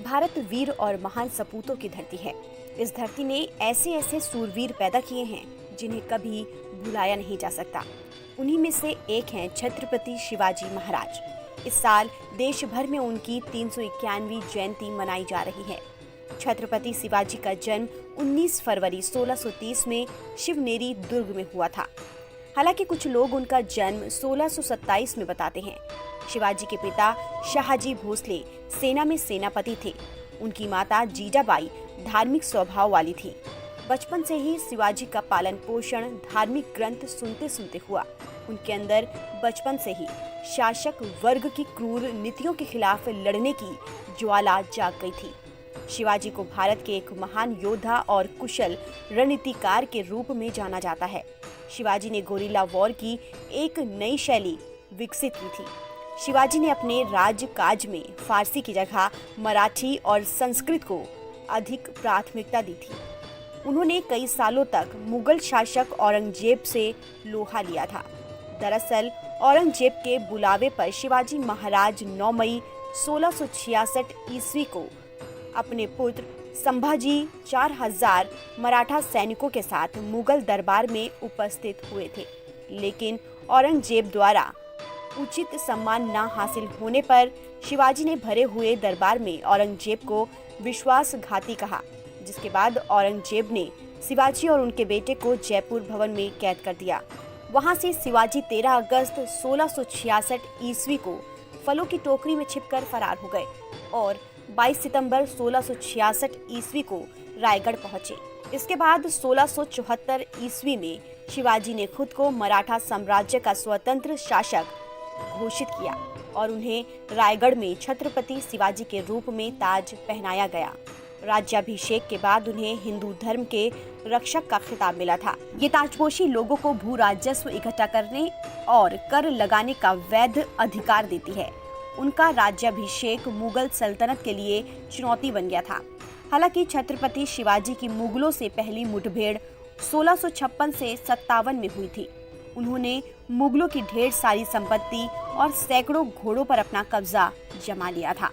भारत वीर और महान सपूतों की धरती है। इस धरती ने ऐसे ऐसे सूरवीर पैदा किए हैं जिन्हें कभी भुलाया नहीं जा सकता। उन्हीं में से एक हैं छत्रपति शिवाजी महाराज। इस साल देश भर में उनकी 391वीं जयंती मनाई जा रही है। छत्रपति शिवाजी का जन्म 19 फरवरी 1630 में शिवनेरी दुर्ग में हुआ था। हालांकि कुछ लोग उनका जन्म 1627 में बताते हैं। शिवाजी के पिता शाहजी भोसले सेना में सेनापति थे। उनकी माता जीजाबाई धार्मिक स्वभाव वाली थी। बचपन से ही शिवाजी का पालन पोषण धार्मिक ग्रंथ सुनते सुनते हुआ। उनके अंदर बचपन से ही शासक वर्ग की क्रूर नीतियों के खिलाफ लड़ने की ज्वाला जाग गई थी। शिवाजी को भारत के एक महान योद्धा और कुशल रणनीतिकार के रूप में जाना जाता है। शिवाजी ने गोरिल्ला वॉर की एक नई शैली विकसित की थी। शिवाजी ने अपने राजकाज में फारसी की जगह मराठी और संस्कृत को अधिक प्राथमिकता दी थी। उन्होंने कई सालों तक मुगल शासक औरंगजेब से लोहा लिया था। दरअसल औरंगजेब के बुलावे पर शिवाजी महाराज 9 मई 1666 ईस्वी को अपने पुत्र संभाजी 4000 मराठा सैनिकों के साथ मुगल दरबार में उपस्थित हुए थे। लेकिन औरंगजेब द्वारा उचित सम्मान न हासिल होने पर शिवाजी ने भरे हुए दरबार में औरंगजेब को विश्वासघाती कहा, जिसके बाद औरंगजेब ने शिवाजी और उनके बेटे को जयपुर भवन में कैद कर दिया। वहां से शिवाजी 13 अगस्त 1666 ईस्वी को फलों की टोकरी में छिपकर फरार हो गए और 22 सितंबर 1666 ईस्वी को रायगढ़ पहुंचे। इसके बाद 1674 ईस्वी में शिवाजी ने खुद को मराठा साम्राज्य का स्वतंत्र शासक घोषित किया और उन्हें रायगढ़ में छत्रपति शिवाजी के रूप में ताज पहनाया गया। राज्याभिषेक के बाद उन्हें हिंदू धर्म के रक्षक का खिताब मिला था। ये ताजपोशी लोगों को भू राजस्व इकट्ठा करने और कर लगाने का वैध अधिकार देती है। उनका राज्याभिषेक मुगल सल्तनत के लिए चुनौती बन गया था। हालांकि छत्रपति शिवाजी की मुगलों से पहली मुठभेड़ 1656 से 57 में हुई थी। उन्होंने मुगलों की ढेर सारी संपत्ति और सैकड़ों घोड़ों पर अपना कब्जा जमा लिया था।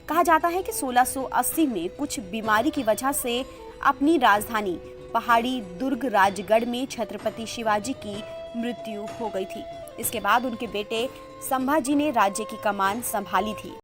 कहा जाता है कि 1680 में कुछ बीमारी की वजह से अपनी राजधानी पहाड़ी दुर्ग राजगढ़ में छत्रपति शिवाजी की मृत्यु हो गई थी। इसके बाद उनके बेटे संभाजी ने राज्य की कमान संभाली थी।